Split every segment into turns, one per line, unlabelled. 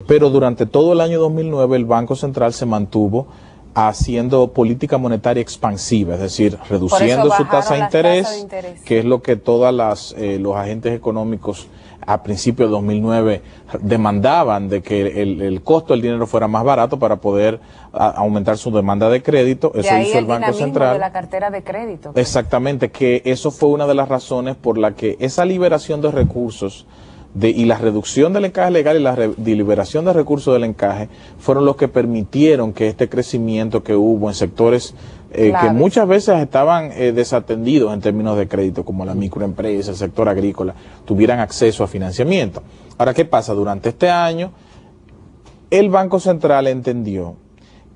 pero durante todo el año 2009 el Banco Central se mantuvo haciendo política monetaria expansiva, es decir, reduciendo su tasa de interés, que es lo que todos los agentes económicos a principios de 2009 demandaban, de que el costo del dinero fuera más barato para poder aumentar su demanda de crédito. Eso hizo el Banco Central.
De la cartera de crédito.
Exactamente, que eso fue una de las razones por la que esa liberación de recursos y la reducción del encaje legal y la liberación de recursos del encaje fueron los que permitieron que este crecimiento que hubo en sectores que muchas veces estaban desatendidos en términos de crédito, como la microempresa, el sector agrícola, tuvieran acceso a financiamiento. Ahora, ¿qué pasa? Durante este año, el Banco Central entendió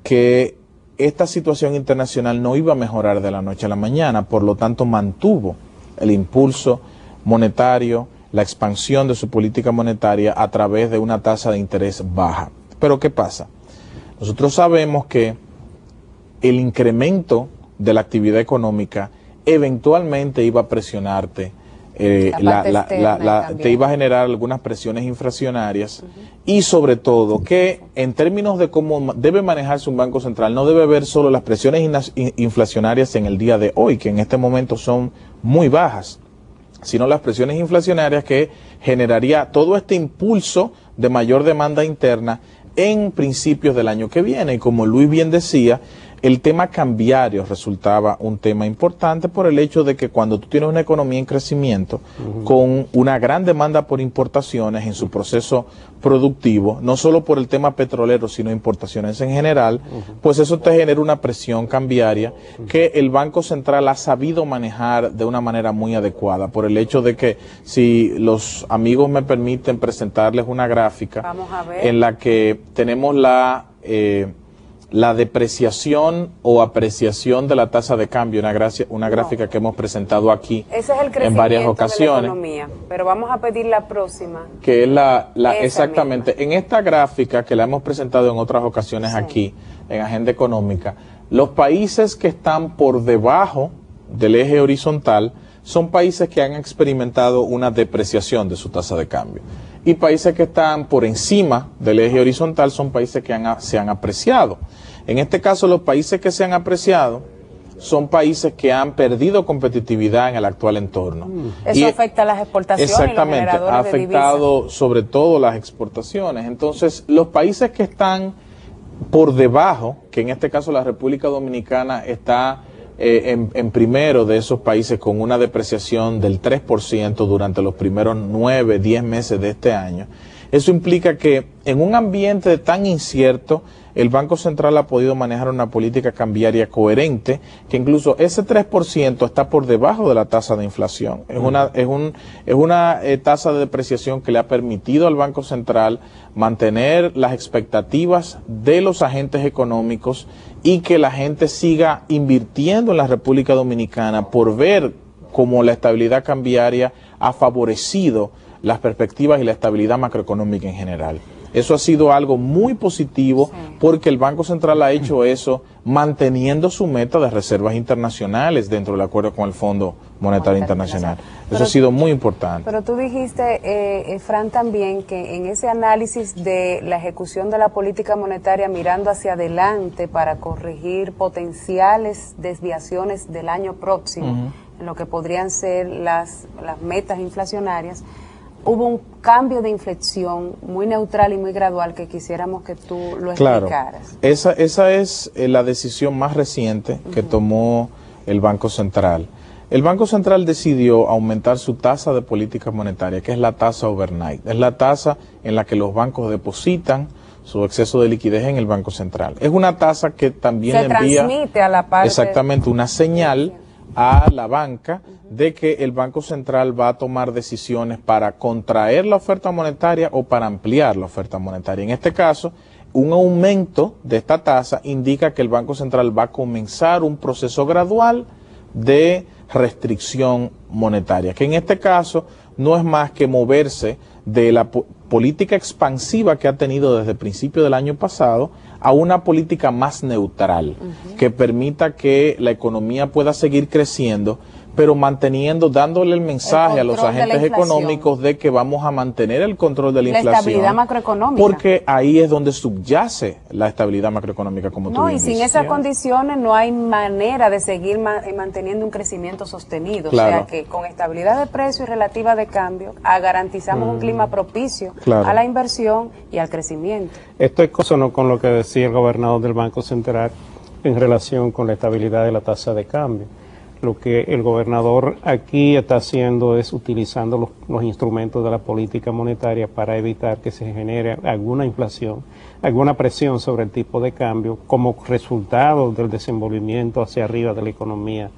que esta situación internacional no iba a mejorar de la noche a la mañana, por lo tanto mantuvo el impulso monetario, la expansión de su política monetaria a través de una tasa de interés baja. Pero ¿qué pasa? Nosotros sabemos que el incremento de la actividad económica eventualmente iba a presionarte, te iba a generar algunas presiones inflacionarias y sobre todo que en términos de cómo debe manejarse un Banco Central no debe ver solo las presiones inflacionarias en el día de hoy, que en este momento son muy bajas, sino las presiones inflacionarias que generaría todo este impulso de mayor demanda interna en principios del año que viene. Y como Luis bien decía, el tema cambiario resultaba un tema importante por el hecho de que cuando tú tienes una economía en crecimiento con una gran demanda por importaciones en su proceso productivo, no solo por el tema petrolero, sino importaciones en general, pues eso te genera una presión cambiaria que el Banco Central ha sabido manejar de una manera muy adecuada, por el hecho de que, si los amigos me permiten presentarles una gráfica en la que tenemos la depreciación o apreciación de la tasa de cambio, una gráfica que hemos presentado aquí en varias ocasiones.
Pero vamos a pedir la próxima.
Que es exactamente, misma. En esta gráfica que la hemos presentado en otras ocasiones aquí, en Agenda Económica, los países que están por debajo del eje horizontal son países que han experimentado una depreciación de su tasa de cambio. Y países que están por encima del eje horizontal son países que se han apreciado. En este caso, los países que se han apreciado son países que han perdido competitividad en el actual entorno.
Eso afecta a las exportaciones.
Exactamente,
y los
ha afectado sobre todo las exportaciones. Entonces, los países que están por debajo, que en este caso la República Dominicana está en primero de esos países con una depreciación del 3% durante los primeros 9, 10 meses de este año. Eso implica que en un ambiente tan incierto, el Banco Central ha podido manejar una política cambiaria coherente, que incluso ese 3% está por debajo de la tasa de inflación. Es una tasa de depreciación que le ha permitido al Banco Central mantener las expectativas de los agentes económicos y que la gente siga invirtiendo en la República Dominicana por ver cómo la estabilidad cambiaria ha favorecido las perspectivas y la estabilidad macroeconómica en general. Eso ha sido algo muy positivo porque el Banco Central ha hecho eso manteniendo su meta de reservas internacionales dentro del acuerdo con el Fondo Monetario Internacional. Eso ha sido muy importante.
Pero tú dijiste, Fran, también que en ese análisis de la ejecución de la política monetaria mirando hacia adelante para corregir potenciales desviaciones del año próximo, en lo que podrían ser las metas inflacionarias, hubo un cambio de inflexión muy neutral y muy gradual que quisiéramos que tú lo explicaras.
Esa es la decisión más reciente que tomó el Banco Central. El Banco Central decidió aumentar su tasa de política monetaria, que es la tasa overnight. Es la tasa en la que los bancos depositan su exceso de liquidez en el Banco Central. Es una tasa que también envía
transmite a la parte
exactamente una señal a la banca de que el Banco Central va a tomar decisiones para contraer la oferta monetaria o para ampliar la oferta monetaria. En este caso, un aumento de esta tasa indica que el Banco Central va a comenzar un proceso gradual de restricción monetaria, que en este caso no es más que moverse de la política expansiva que ha tenido desde el principio del año pasado a una política más neutral, que permita que la economía pueda seguir creciendo, pero manteniendo, dándole el mensaje a los agentes económicos de que vamos a mantener el control de la inflación. La
estabilidad macroeconómica.
Porque ahí es donde subyace la estabilidad macroeconómica, como tú bien dices.
No, y sin esas condiciones no hay manera de seguir manteniendo un crecimiento sostenido.
Claro.
O sea que con estabilidad de precio y relativa de cambio, garantizamos un clima propicio a la inversión y al crecimiento.
Esto es consono con lo que decía el gobernador del Banco Central en relación con la estabilidad de la tasa de cambio. Lo que el gobernador aquí está haciendo es utilizando los instrumentos de la política monetaria para evitar que se genere alguna inflación, alguna presión sobre el tipo de cambio como resultado del desenvolvimiento hacia arriba de la economía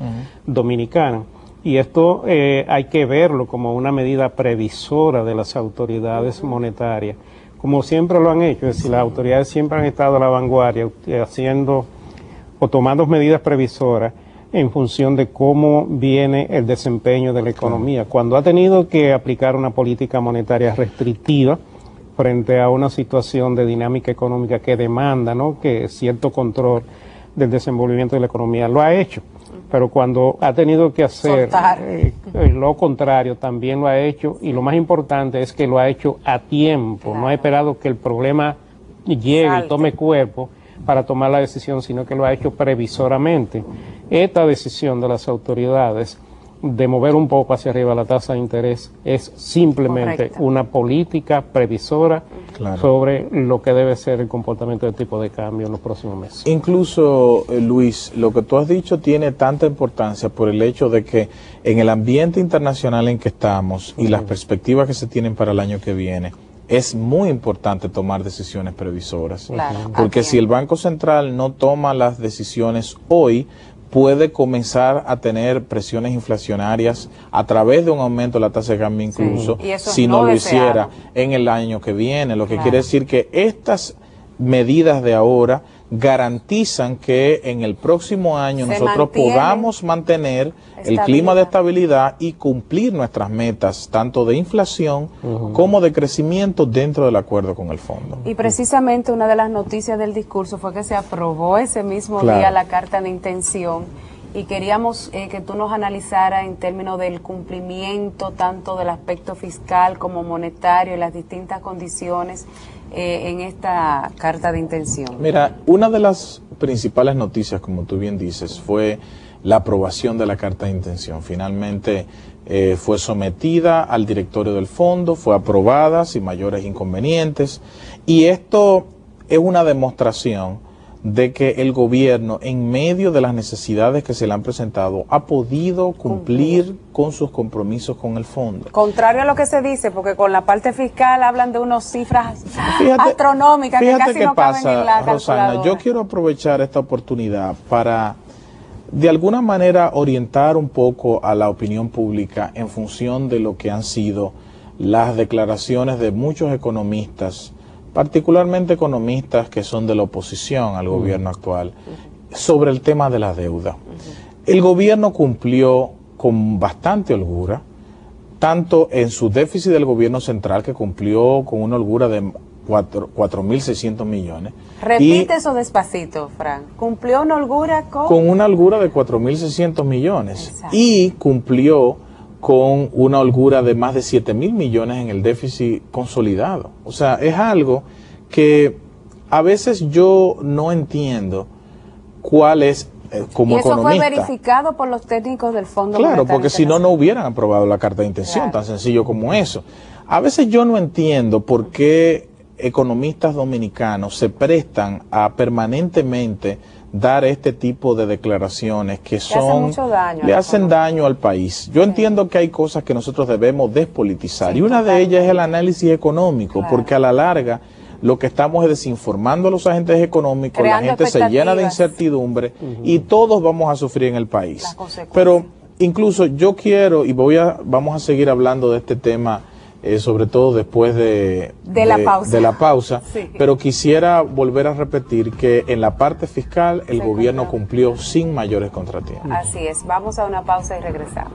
dominicana. Y esto hay que verlo como una medida previsora de las autoridades monetarias, como siempre lo han hecho. Es decir, las autoridades siempre han estado a la vanguardia haciendo o tomando medidas previsoras en función de cómo viene el desempeño de la economía. Cuando ha tenido que aplicar una política monetaria restrictiva frente a una situación de dinámica económica que demanda, ¿no?, que cierto control del desenvolvimiento de la economía, lo ha hecho. Pero cuando ha tenido que hacer lo contrario, también lo ha hecho, y lo más importante es que lo ha hecho a tiempo, no ha esperado que el problema llegue y tome cuerpo para tomar la decisión, sino que lo ha hecho previsoramente. Esta decisión de las autoridades de mover un poco hacia arriba la tasa de interés es simplemente una política previsora sobre lo que debe ser el comportamiento del tipo de cambio en los próximos meses.
Incluso, Luis, lo que tú has dicho tiene tanta importancia por el hecho de que en el ambiente internacional en que estamos y las perspectivas que se tienen para el año que viene, es muy importante tomar decisiones previsoras. Porque si el Banco Central no toma las decisiones hoy, puede comenzar a tener presiones inflacionarias a través de un aumento de la tasa de cambio incluso, si no lo hiciera en el año que viene. Lo que quiere decir que estas medidas de ahora garantizan que en el próximo año nosotros podamos mantener el clima de estabilidad y cumplir nuestras metas, tanto de inflación como de crecimiento dentro del acuerdo con el fondo.
Y precisamente una de las noticias del discurso fue que se aprobó ese mismo día la carta de intención, y queríamos que tú nos analizaras en términos del cumplimiento tanto del aspecto fiscal como monetario y las distintas condiciones en esta carta de intención.
Mira, una de las principales noticias, como tú bien dices, fue la aprobación de la carta de intención. Finalmente fue sometida al directorio del fondo, fue aprobada sin mayores inconvenientes, y esto es una demostración de que el gobierno, en medio de las necesidades que se le han presentado, ha podido cumplir con sus compromisos con el fondo.
Contrario a lo que se dice, porque con la parte fiscal hablan de unas cifras astronómicas que casi no caben en la calculadora.
Rosana, yo quiero aprovechar esta oportunidad para, de alguna manera, orientar un poco a la opinión pública en función de lo que han sido las declaraciones de muchos economistas, particularmente economistas que son de la oposición al gobierno actual, sobre el tema de la deuda. El gobierno cumplió con bastante holgura, tanto en su déficit del gobierno central, que cumplió con una holgura de 4.600 millones.
Repite eso despacito, Frank. ¿Cumplió una holgura
con una holgura de 4.600 millones.
Exacto.
Y cumplió con una holgura de más de 7.000 millones en el déficit consolidado. O sea, es algo que a veces yo no entiendo cuál es, como economista.
Y eso fue verificado por los técnicos del Fondo
Monetario. Claro, porque si no, no hubieran aprobado la carta de intención, tan sencillo como eso. A veces yo no entiendo por qué economistas dominicanos se prestan a permanentemente dar este tipo de declaraciones que le hacen daño al país. Yo entiendo que hay cosas que nosotros debemos despolitizar, y una de ellas es el análisis económico, porque a la larga lo que estamos es desinformando a los agentes económicos, creando la gente se llena de incertidumbre y todos vamos a sufrir en el país. Pero incluso yo quiero, y vamos a seguir hablando de este tema, sobre todo después de la pausa, pero quisiera volver a repetir que en la parte fiscal el gobierno cumplió sin mayores contratiempos.
Así es, vamos a una pausa y regresamos.